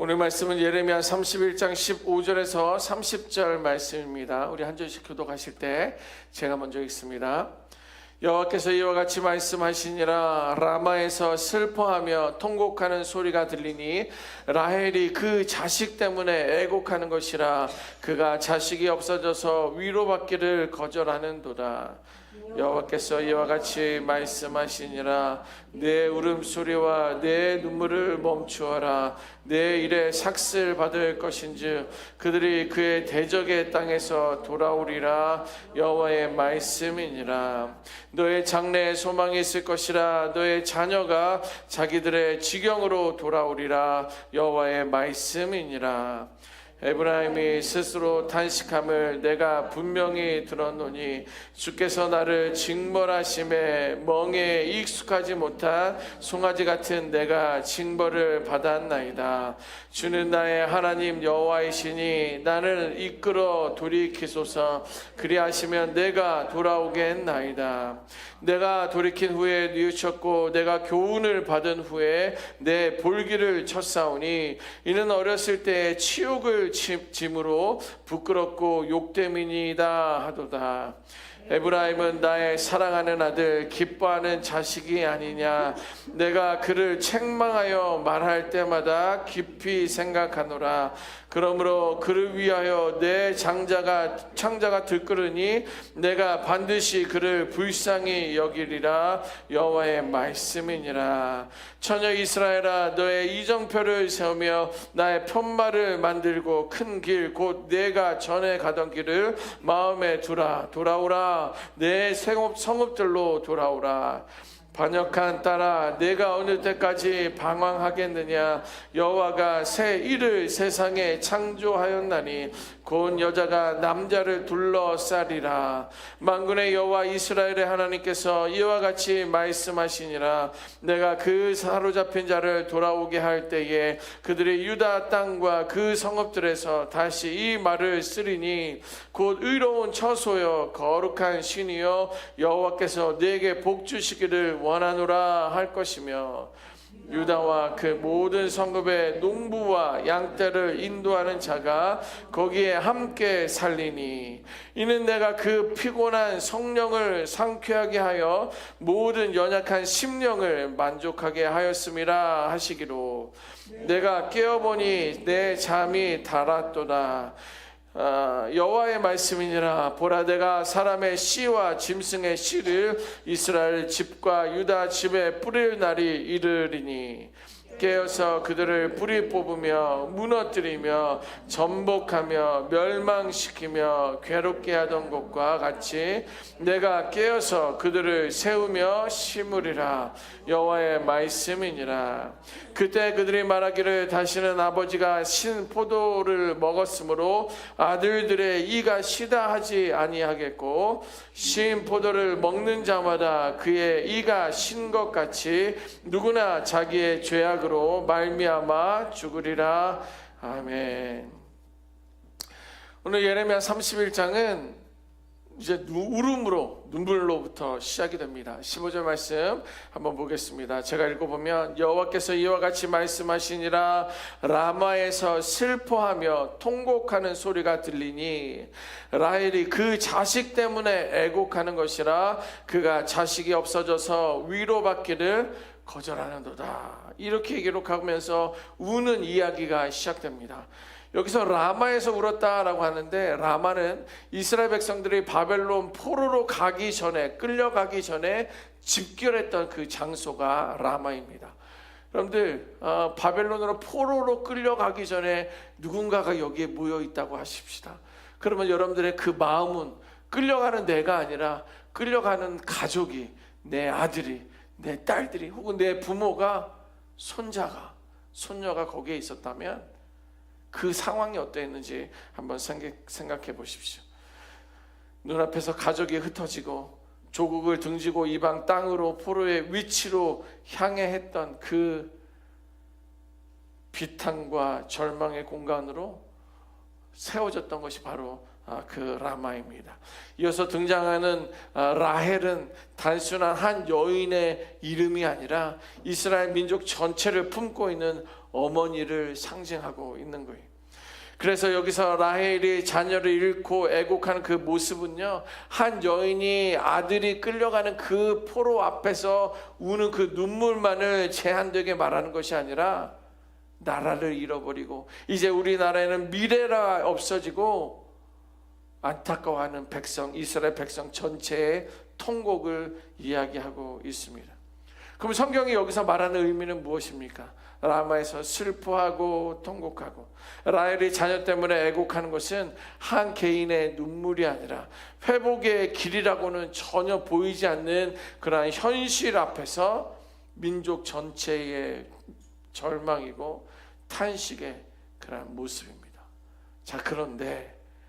오늘 말씀은 예레미야 31장 15절에서 30절 말씀입니다. 우리 한 절씩 교독하실 때 제가 먼저 읽습니다. 여호와께서 이와 같이 말씀하시니라. 라마에서 슬퍼하며 통곡하는 소리가 들리니 라헬이 그 자식 때문에 애곡하는 것이라. 그가 자식이 없어져서 위로받기를 거절하는도다. 여호와께서 이와 같이 말씀하시니라. 내 울음소리와 내 눈물을 멈추어라. 내 일에 삭슬 받을 것인즉 그들이 그의 대적의 땅에서 돌아오리라. 여호와의 말씀이니라. 너의 장래에 소망이 있을 것이라. 너의 자녀가 자기들의 지경으로 돌아오리라. 여호와의 말씀이니라. 에브라임이 스스로 탄식함을 내가 분명히 들었노니 주께서 나를 징벌하심에 멍에 익숙하지 못한 송아지 같은 내가 징벌을 받았나이다. 주는 나의 하나님 여호와이시니 나를 이끌어 돌이키소서. 그리하시면 내가 돌아오겠나이다. 내가 돌이킨 후에 뉘우쳤고 내가 교훈을 받은 후에 내 볼기를 쳤사오니 이는 어렸을 때 치욕을 짐으로 부끄럽고 욕됨이니이다 하도다. 에브라임은 나의 사랑하는 아들 기뻐하는 자식이 아니냐. 내가 그를 책망하여 말할 때마다 깊이 생각하노라. 그러므로 그를 위하여 내 창자가 들끓으니 내가 반드시 그를 불쌍히 여기리라. 여호와의 말씀이니라. 처녀 이스라엘아, 너의 이정표를 세우며 나의 편말을 만들고 큰 길 곧 내가 전에 가던 길을 마음에 두라. 돌아오라. 내 성읍들로 돌아오라. 반역한 딸아, 내가 어느 때까지 방황하겠느냐. 여호와가 새 일을 세상에 창조하였나니 곧 여자가 남자를 둘러싸리라. 만군의 여호와 이스라엘의 하나님께서 이와 같이 말씀하시니라. 내가 그 사로잡힌 자를 돌아오게 할 때에 그들의 유다 땅과 그 성읍들에서 다시 이 말을 쓰리니 곧 의로운 처소여 거룩한 신이여 여호와께서 네게 복 주시기를 원하노라 할 것이며 유다와 그 모든 성읍의 농부와 양떼를 인도하는 자가 거기에 함께 살리니 이는 내가 그 피곤한 성령을 상쾌하게 하여 모든 연약한 심령을 만족하게 하였음이라 하시기로. 내가 깨어보니 내 잠이 달았도다. 여호와의 말씀이니라. 보라, 내가 사람의 씨와 짐승의 씨를 이스라엘 집과 유다 집에 뿌릴 날이 이르리니 깨어서 그들을 뿌리 뽑으며 무너뜨리며 전복하며 멸망시키며 괴롭게 하던 것과 같이 내가 깨어서 그들을 세우며 심으리라. 여호와의 말씀이니라. 그때 그들이 말하기를 다시는 아버지가 신 포도를 먹었으므로 아들들의 이가 시다 하지 아니하겠고 신 포도를 먹는 자마다 그의 이가 신 것 같이 누구나 자기의 죄악으로 말미암아 죽으리라. 아멘. 오늘 예레미야 31장은 이제 눈물로부터 시작이 됩니다. 15절 말씀 한번 보겠습니다. 제가 읽어보면 여호와께서 이와 같이 말씀하시니라. 라마에서 슬퍼하며 통곡하는 소리가 들리니 라헬이 그 자식 때문에 애곡하는 것이라. 그가 자식이 없어져서 위로받기를 거절하는도다. 이렇게 기록하면서 우는 이야기가 시작됩니다. 여기서 라마에서 울었다라고 하는데 라마는 이스라엘 백성들이 바벨론 포로로 가기 전에 끌려가기 전에 집결했던 그 장소가 라마입니다. 여러분들 바벨론으로 포로로 끌려가기 전에 누군가가 여기에 모여 있다고 하십시다. 그러면 여러분들의 그 마음은 끌려가는 내가 아니라 끌려가는 가족이, 내 아들이, 내 딸들이 혹은 내 부모가, 손자가, 손녀가 거기에 있었다면 그 상황이 어떠했는지 한번 생각해 보십시오. 눈앞에서 가족이 흩어지고 조국을 등지고 이방 땅으로 포로의 위치로 향해 했던 그 비탄과 절망의 공간으로 세워졌던 것이 바로 그 라마입니다. 이어서 등장하는 라헬은 단순한 한 여인의 이름이 아니라 이스라엘 민족 전체를 품고 있는 어머니를 상징하고 있는 거예요. 그래서 여기서 라헬이 자녀를 잃고 애곡하는 그 모습은요, 한 여인이 아들이 끌려가는 그 포로 앞에서 우는 그 눈물만을 제한되게 말하는 것이 아니라 나라를 잃어버리고 이제 우리나라에는 미래가 없어지고 안타까워하는 백성, 이스라엘 백성 전체의 통곡을 이야기하고 있습니다. 그럼 성경이 여기서 말하는 의미는 무엇입니까? 라마에서 슬퍼하고 통곡하고 라헬이 자녀 때문에 애곡하는 것은 한 개인의 눈물이 아니라 회복의 길이라고는 전혀 보이지 않는 그러한 현실 앞에서 민족 전체의 절망이고 탄식의 그러한 모습입니다. 자,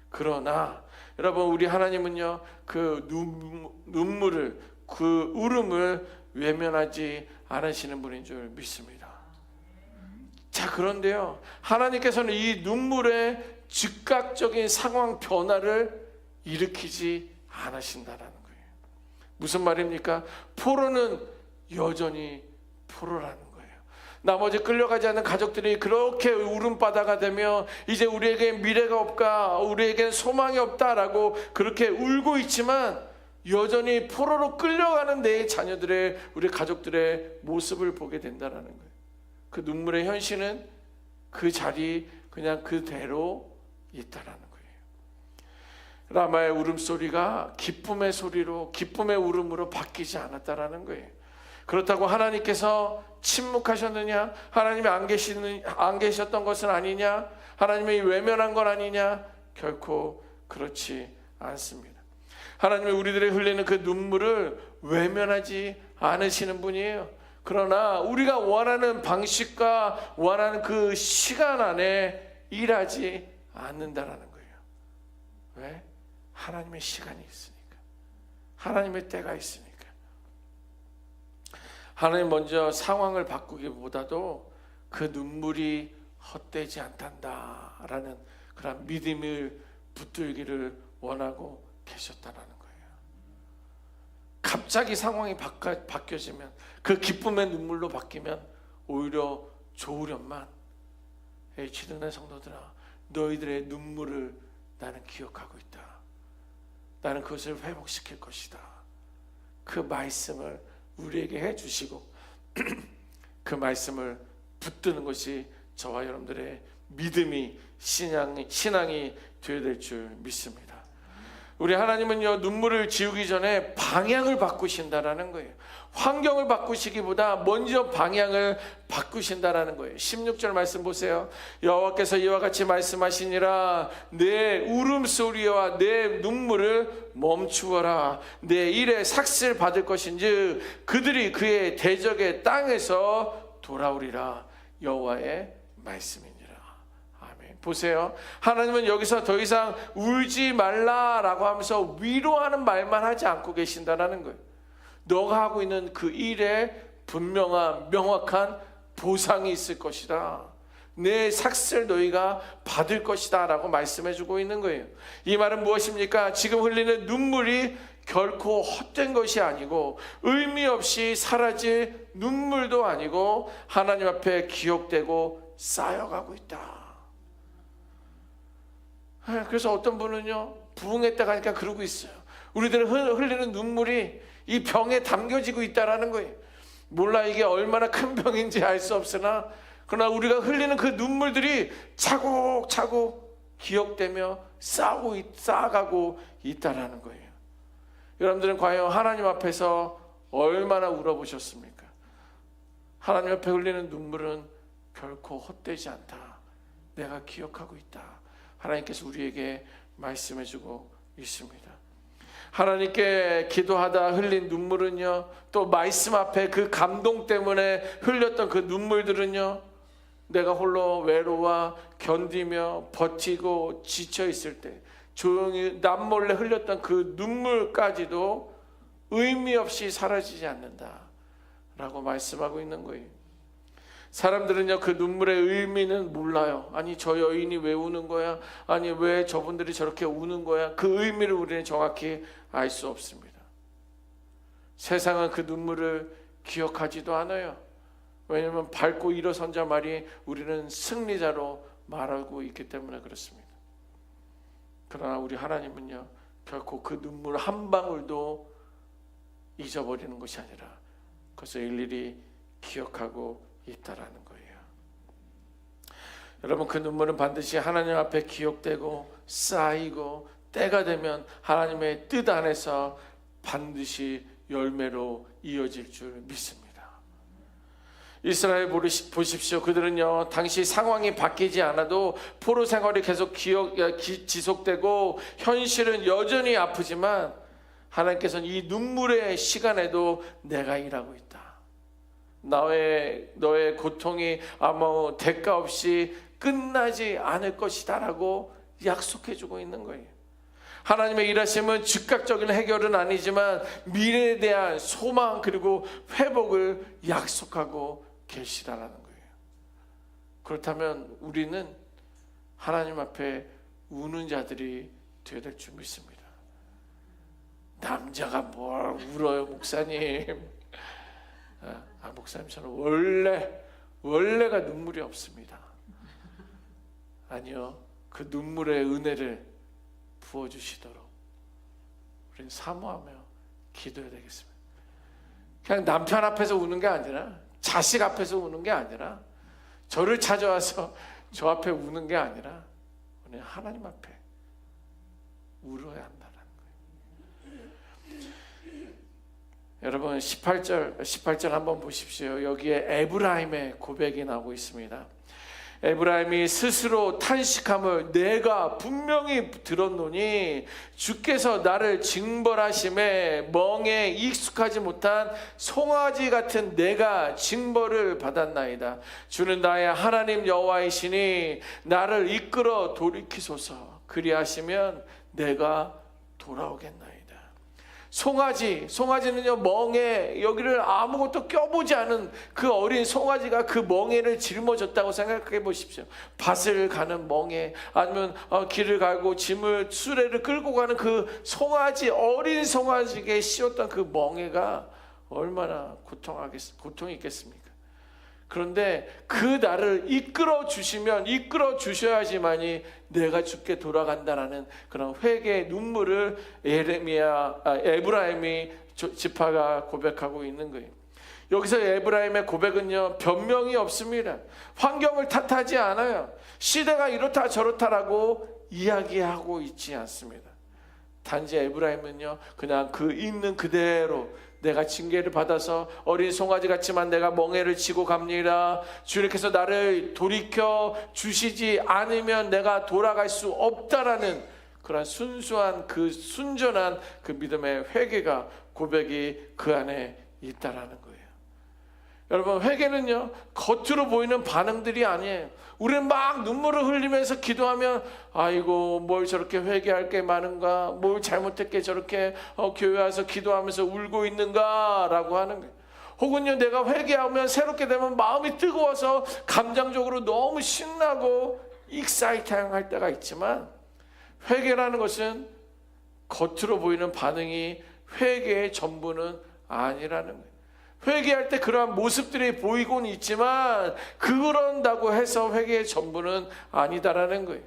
그러나 여러분, 우리 하나님은요, 그 눈물을, 그 울음을 외면하지 않으시는 분인 줄 믿습니다. 자, 그런데요, 하나님께서는 이 눈물의 즉각적인 상황 변화를 일으키지 않으신다라는 거예요. 무슨 말입니까? 포로는 여전히 포로라는 거예요. 나머지 끌려가지 않는 가족들이 그렇게 울음바다가 되며 이제 우리에게 미래가 없다, 우리에겐 소망이 없다라고 그렇게 울고 있지만 여전히 포로로 끌려가는 내 자녀들의, 우리 가족들의 모습을 보게 된다는 거예요. 그 눈물의 현실은 그 자리 그냥 그대로 있다라는 거예요. 라마의 울음소리가 기쁨의 소리로, 기쁨의 울음으로 바뀌지 않았다라는 거예요. 그렇다고 하나님께서 침묵하셨느냐? 하나님이 안 계셨던 것은 아니냐? 하나님이 외면한 건 아니냐? 결코 그렇지 않습니다. 하나님이 우리들의 흘리는 그 눈물을 외면하지 않으시는 분이에요. 그러나 우리가 원하는 방식과 원하는 그 시간 안에 일하지 않는다라는 거예요. 왜? 하나님의 시간이 있으니까, 하나님의 때가 있으니까. 하나님 먼저 상황을 바꾸기보다도 그 눈물이 헛되지 않단다라는 그런 믿음을 붙들기를 원하고 계셨다라는 거예요. 갑자기 상황이 바뀌어지면, 그 기쁨의 눈물로 바뀌면 오히려 좋으련만, 지도의 성도들아, 너희들의 눈물을 나는 기억하고 있다. 나는 그것을 회복시킬 것이다. 그 말씀을 우리에게 해주시고 그 말씀을 붙드는 것이 저와 여러분들의 믿음이, 신앙이 되어야 될 줄 믿습니다. 우리 하나님은요, 눈물을 지우기 전에 방향을 바꾸신다라는 거예요. 환경을 바꾸시기보다 먼저 방향을 바꾸신다라는 거예요. 16절 말씀 보세요. 여호와께서 이와 같이 말씀하시니라. 내 울음소리와 내 눈물을 멈추어라. 내 일에 삭슬 받을 것인즉 그들이 그의 대적의 땅에서 돌아오리라. 여호와의 말씀이니라. 아멘. 보세요. 하나님은 여기서 더 이상 울지 말라라고 하면서 위로하는 말만 하지 않고 계신다라는 거예요. 너가 하고 있는 그 일에 분명한 명확한 보상이 있을 것이다. 내 삭슬 너희가 받을 것이다 라고 말씀해주고 있는 거예요. 이 말은 무엇입니까? 지금 흘리는 눈물이 결코 헛된 것이 아니고 의미 없이 사라질 눈물도 아니고 하나님 앞에 기억되고 쌓여가고 있다. 그래서 어떤 분은요, 부흥했다 가니까 그러고 있어요. 우리들은 흘리는 눈물이 이 병에 담겨지고 있다라는 거예요. 몰라 이게 얼마나 큰 병인지 알 수 없으나, 그러나 우리가 흘리는 그 눈물들이 차곡차곡 기억되며 쌓아가고 있다라는 거예요. 여러분들은 과연 하나님 앞에서 얼마나 울어보셨습니까? 하나님 앞에 흘리는 눈물은 결코 헛되지 않다. 내가 기억하고 있다. 하나님께서 우리에게 말씀해주고 있습니다. 하나님께 기도하다 흘린 눈물은요, 또 말씀 앞에 그 감동 때문에 흘렸던 그 눈물들은요, 내가 홀로 외로워 견디며 버티고 지쳐 있을 때 조용히 남몰래 흘렸던 그 눈물까지도 의미 없이 사라지지 않는다 라고 말씀하고 있는 거예요. 사람들은요, 그 눈물의 의미는 몰라요. 아니, 저 여인이 왜 우는 거야? 아니, 왜 저분들이 저렇게 우는 거야? 그 의미를 우리는 정확히 알 수 없습니다. 세상은 그 눈물을 기억하지도 않아요. 왜냐하면 밟고 일어선 자 말이 우리는 승리자로 말하고 있기 때문에 그렇습니다. 그러나 우리 하나님은요, 결코 그 눈물 한 방울도 잊어버리는 것이 아니라 그것을 일일이 기억하고 있다라는 거예요. 여러분, 그 눈물은 반드시 하나님 앞에 기억되고 쌓이고 때가 되면 하나님의 뜻 안에서 반드시 열매로 이어질 줄 믿습니다. 이스라엘 보십시오. 그들은요, 당시 상황이 바뀌지 않아도 포로 생활이 계속 지속되고 현실은 여전히 아프지만 하나님께서는 이 눈물의 시간에도 내가 일하고 있다. 너의 고통이 아무 대가 없이 끝나지 않을 것이다 라고 약속해주고 있는 거예요. 하나님의 일하심은 즉각적인 해결은 아니지만 미래에 대한 소망 그리고 회복을 약속하고 계시다라는 거예요. 그렇다면 우리는 하나님 앞에 우는 자들이 되어야 될 줄 믿습니다. 남자가 뭘 울어요, 목사님? 목사님, 저는 원래가 눈물이 없습니다. 아니요, 그 눈물의 은혜를 부어주시도록 우리는 사모하며 기도해야 되겠습니다. 그냥 남편 앞에서 우는 게 아니라, 자식 앞에서 우는 게 아니라, 저를 찾아와서 저 앞에 우는 게 아니라 우리 하나님 앞에 울어야 한다는 거예요. 여러분, 18절 한번 보십시오. 여기에 에브라임의 고백이 나오고 있습니다. 에브라임이 스스로 탄식함을 내가 분명히 들었노니 주께서 나를 징벌하심에 멍에 익숙하지 못한 송아지 같은 내가 징벌을 받았나이다. 주는 나의 하나님 여호와이시니 나를 이끌어 돌이키소서. 그리하시면 내가 돌아오겠나이다. 송아지는요, 멍에 여기를 아무것도 껴보지 않은 그 어린 송아지가 그 멍에를 짊어졌다고 생각해 보십시오. 밭을 가는 멍에, 아니면 길을 가고 짐을 수레를 끌고 가는 그 어린 송아지에게 씌웠던 그 멍에가 얼마나 고통이 있겠습니까? 그런데 그 나를 이끌어 주셔야지만이 내가 죽게 돌아간다라는 그런 회개의 눈물을 에브라임이 지파가 고백하고 있는 거예요. 여기서 에브라임의 고백은요, 변명이 없습니다. 환경을 탓하지 않아요. 시대가 이렇다 저렇다라고 이야기하고 있지 않습니다. 단지 에브라임은요, 그냥 그 있는 그대로 내가 징계를 받아서 어린 송아지 같지만 내가 멍에를 지고 갑니다. 주님께서 나를 돌이켜 주시지 않으면 내가 돌아갈 수 없다라는 그런 순전한 그 믿음의 회개가, 고백이 그 안에 있다라는 거예요. 여러분, 회개는요, 겉으로 보이는 반응들이 아니에요. 우리는 막 눈물을 흘리면서 기도하면 아이고, 뭘 저렇게 회개할 게 많은가, 뭘 잘못했게 저렇게 교회 와서 기도하면서 울고 있는가 라고 하는 거예요. 혹은요, 내가 회개하면 새롭게 되면 마음이 뜨거워서 감정적으로 너무 신나고 익사이팅할 때가 있지만, 회개라는 것은 겉으로 보이는 반응이 회개의 전부는 아니라는 거예요. 회개할 때 그러한 모습들이 보이곤 있지만 그런다고 해서 회개의 전부는 아니다라는 거예요.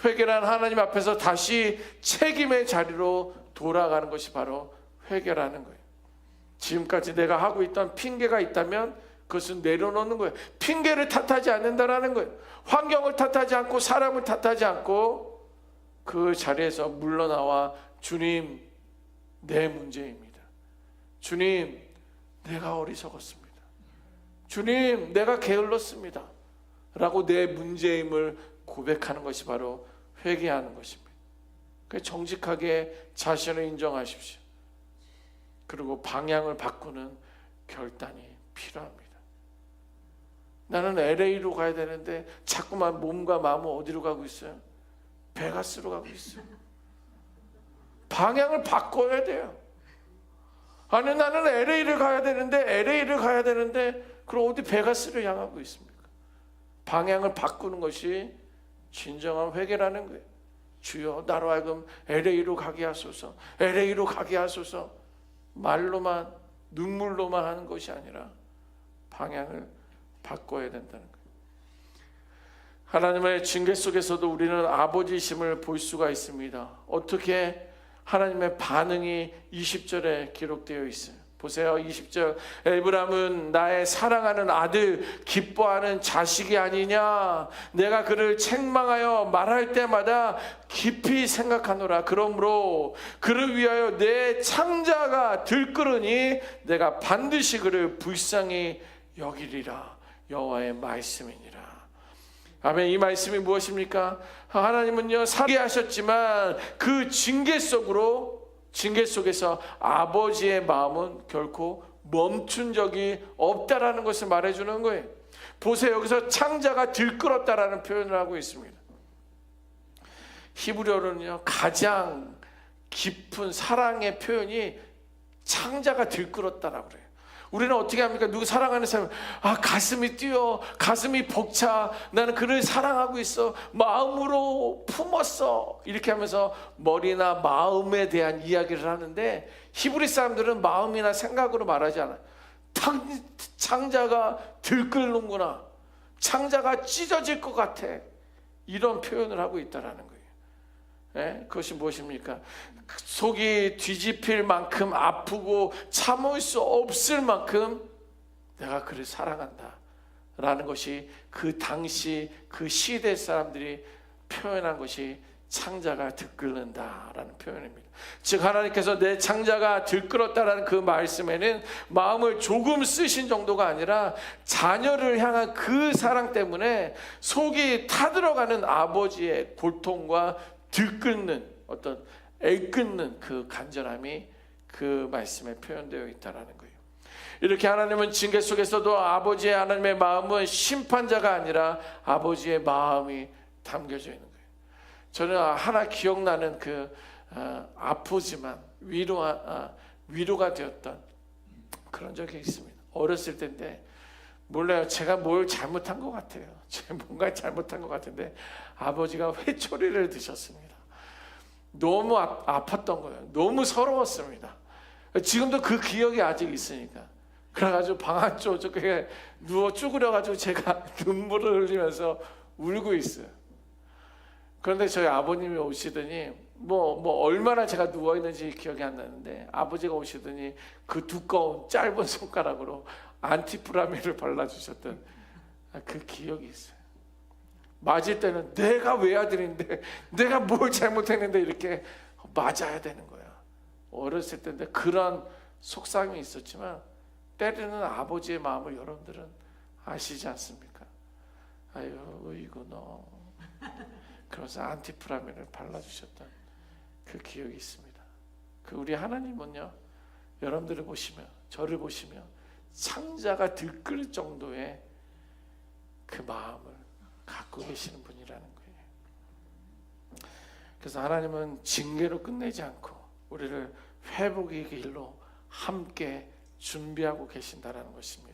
회개란 하나님 앞에서 다시 책임의 자리로 돌아가는 것이 바로 회개라는 거예요. 지금까지 내가 하고 있던 핑계가 있다면 그것은 내려놓는 거예요. 핑계를 탓하지 않는다라는 거예요. 환경을 탓하지 않고 사람을 탓하지 않고 그 자리에서 물러나와 주님, 내 문제입니다. 주님, 내가 어리석었습니다. 주님, 내가 게을렀습니다 라고 내 문제임을 고백하는 것이 바로 회개하는 것입니다. 정직하게 자신을 인정하십시오. 그리고 방향을 바꾸는 결단이 필요합니다. 나는 LA로 가야 되는데 자꾸만 몸과 마음은 어디로 가고 있어요? 베가스로 가고 있어요. 방향을 바꿔야 돼요. 아니, 나는 LA를 가야 되는데 그럼 어디 베가스를 향하고 있습니까? 방향을 바꾸는 것이 진정한 회개라는 거예요. 주여, 나로 하여금 LA로 가게 하소서, LA로 가게 하소서. 말로만, 눈물로만 하는 것이 아니라 방향을 바꿔야 된다는 거예요. 하나님의 징계 속에서도 우리는 아버지심을 볼 수가 있습니다. 어떻게? 하나님의 반응이 20절에 기록되어 있어요. 보세요. 20절. 에브라임은 나의 사랑하는 아들, 기뻐하는 자식이 아니냐. 내가 그를 책망하여 말할 때마다 깊이 생각하노라. 그러므로 그를 위하여 내 창자가 들끓으니 내가 반드시 그를 불쌍히 여기리라. 여호와의 말씀이니라. 아멘. 이 말씀이 무엇입니까? 하나님은요, 살게 하셨지만 그 징계 속에서 아버지의 마음은 결코 멈춘 적이 없다라는 것을 말해주는 거예요. 보세요. 여기서 창자가 들끓었다라는 표현을 하고 있습니다. 히브리어로는요, 가장 깊은 사랑의 표현이 창자가 들끓었다라고 그래요. 우리는 어떻게 합니까? 누구 사랑하는 사람, 가슴이 뛰어, 가슴이 벅차, 나는 그를 사랑하고 있어, 마음으로 품었어, 이렇게 하면서 머리나 마음에 대한 이야기를 하는데, 히브리 사람들은 마음이나 생각으로 말하지 않아요. 창자가 들끓는구나, 창자가 찢어질 것 같아, 이런 표현을 하고 있다라는 거예요. 네? 그것이 무엇입니까? 속이 뒤집힐 만큼 아프고 참을 수 없을 만큼 내가 그를 사랑한다 라는 것이 그 당시 그 시대 사람들이 표현한 것이 창자가 들끓는다 라는 표현입니다. 즉 하나님께서 내 창자가 들끓었다라는 그 말씀에는 마음을 조금 쓰신 정도가 아니라 자녀를 향한 그 사랑 때문에 속이 타들어가는 아버지의 고통과 들끓는 어떤 애끓는 그 간절함이 그 말씀에 표현되어 있다라는 거예요. 이렇게 하나님은 징계 속에서도 아버지의 하나님의 마음은 심판자가 아니라 아버지의 마음이 담겨져 있는 거예요. 저는 하나 기억나는 그 아프지만 위로가 되었던 그런 적이 있습니다. 어렸을 때인데 몰라요. 제가 뭘 잘못한 것 같아요. 제가 뭔가 잘못한 것 같은데 아버지가 회초리를 드셨습니다. 너무 아팠던 거예요. 너무 서러웠습니다. 지금도 그 기억이 아직 있으니까. 그래가지고 방 한쪽에 누워 쭈그려가지고 제가 눈물을 흘리면서 울고 있어요. 그런데 저희 아버님이 오시더니 얼마나 제가 누워있는지 기억이 안 나는데 아버지가 오시더니 그 두꺼운 짧은 손가락으로 안티프라민을 발라주셨던 그 기억이 있어요. 맞을 때는 내가 외아들인데 내가 뭘 잘못했는데 이렇게 맞아야 되는 거야. 어렸을 때인데 그런 속상함이 있었지만 때로는 아버지의 마음을 여러분들은 아시지 않습니까? 아유 이거 너 그래서 안티프라민을 발라주셨던 그 기억이 있습니다. 그 우리 하나님은요, 여러분들을 보시면, 저를 보시면 창자가 들끓을 정도의 그 마음을 갖고 계시는 분이라는 거예요. 그래서 하나님은 징계로 끝내지 않고 우리를 회복의 길로 함께 준비하고 계신다라는 것입니다.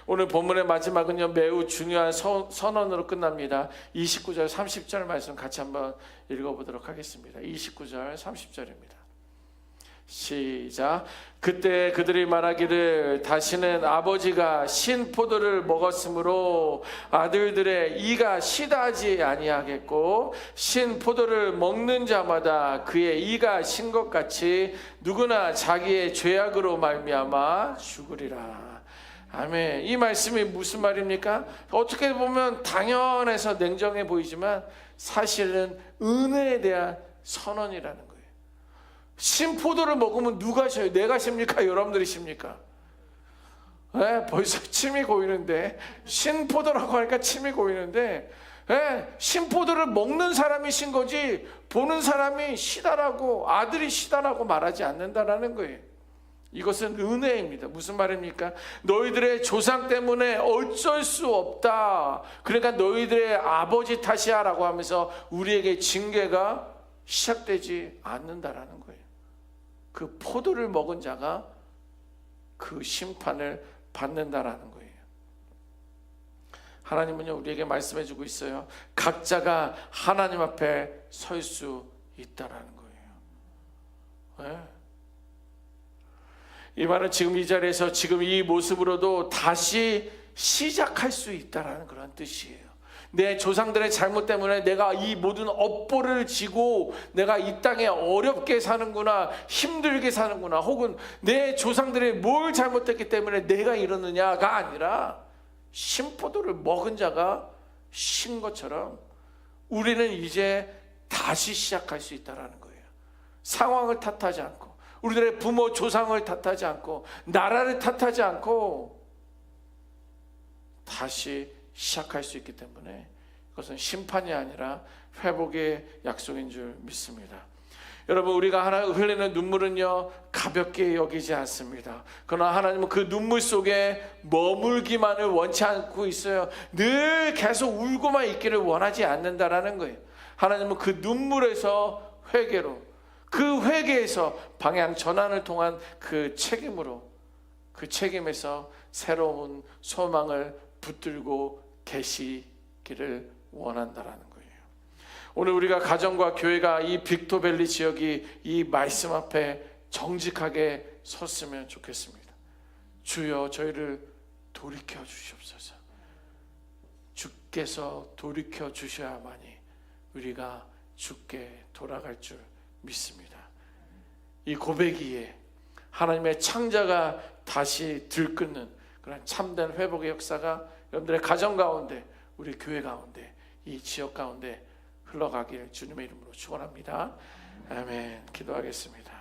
오늘 본문의 마지막은요, 매우 중요한 선언으로 끝납니다. 29절 30절 말씀 같이 한번 읽어보도록 하겠습니다. 29절 30절입니다. 시작. 그때 그들이 말하기를 다시는 아버지가 신 포도를 먹었으므로 아들들의 이가 시다하지 아니하겠고 신 포도를 먹는 자마다 그의 이가 신 것 같이 누구나 자기의 죄악으로 말미암아 죽으리라. 아멘. 이 말씀이 무슨 말입니까? 어떻게 보면 당연해서 냉정해 보이지만 사실은 은혜에 대한 선언이라는 거예요. 신포도를 먹으면 누가 쉬어요? 내가 쉽니까? 여러분들이 쉽니까? 네, 벌써 침이 고이는데 신포도라고 하니까 침이 고이는데 네, 신포도를 먹는 사람이 신 거지 보는 사람이 시다라고 아들이 시다라고 말하지 않는다라는 거예요. 이것은 은혜입니다. 무슨 말입니까? 너희들의 조상 때문에 어쩔 수 없다. 그러니까 너희들의 아버지 탓이야 라고 하면서 우리에게 징계가 시작되지 않는다라는 거예요. 그 포도를 먹은 자가 그 심판을 받는다라는 거예요. 하나님은요, 우리에게 말씀해 주고 있어요. 각자가 하나님 앞에 설 수 있다라는 거예요. 네. 이 말은 지금 이 자리에서 지금 이 모습으로도 다시 시작할 수 있다라는 그런 뜻이에요. 내 조상들의 잘못 때문에 내가 이 모든 업보를 지고 내가 이 땅에 어렵게 사는구나, 힘들게 사는구나, 혹은 내 조상들이 뭘 잘못했기 때문에 내가 이러느냐가 아니라 신포도를 먹은 자가 신 것처럼 우리는 이제 다시 시작할 수 있다는 거예요. 상황을 탓하지 않고, 우리들의 부모 조상을 탓하지 않고, 나라를 탓하지 않고 다시 시작할 수 있기 때문에 그것은 심판이 아니라 회복의 약속인 줄 믿습니다. 여러분, 우리가 하나 흘리는 눈물은요 가볍게 여기지 않습니다. 그러나 하나님은 그 눈물 속에 머물기만을 원치 않고 있어요. 늘 계속 울고만 있기를 원하지 않는다라는 거예요. 하나님은 그 눈물에서 회개로, 그 회개에서 방향 전환을 통한 그 책임으로, 그 책임에서 새로운 소망을 붙들고 계시기를 원한다라는 거예요. 오늘 우리가 가정과 교회가 이 빅토밸리 지역이 이 말씀 앞에 정직하게 섰으면 좋겠습니다. 주여, 저희를 돌이켜 주시옵소서. 주께서 돌이켜 주셔야만이 우리가 주께 돌아갈 줄 믿습니다. 이 고백이에 하나님의 창자가 다시 들끓는 그런 참된 회복의 역사가 여러분들의 가정 가운데, 우리 교회 가운데, 이 지역 가운데 흘러가길 주님의 이름으로 축원합니다. 아멘. 기도하겠습니다.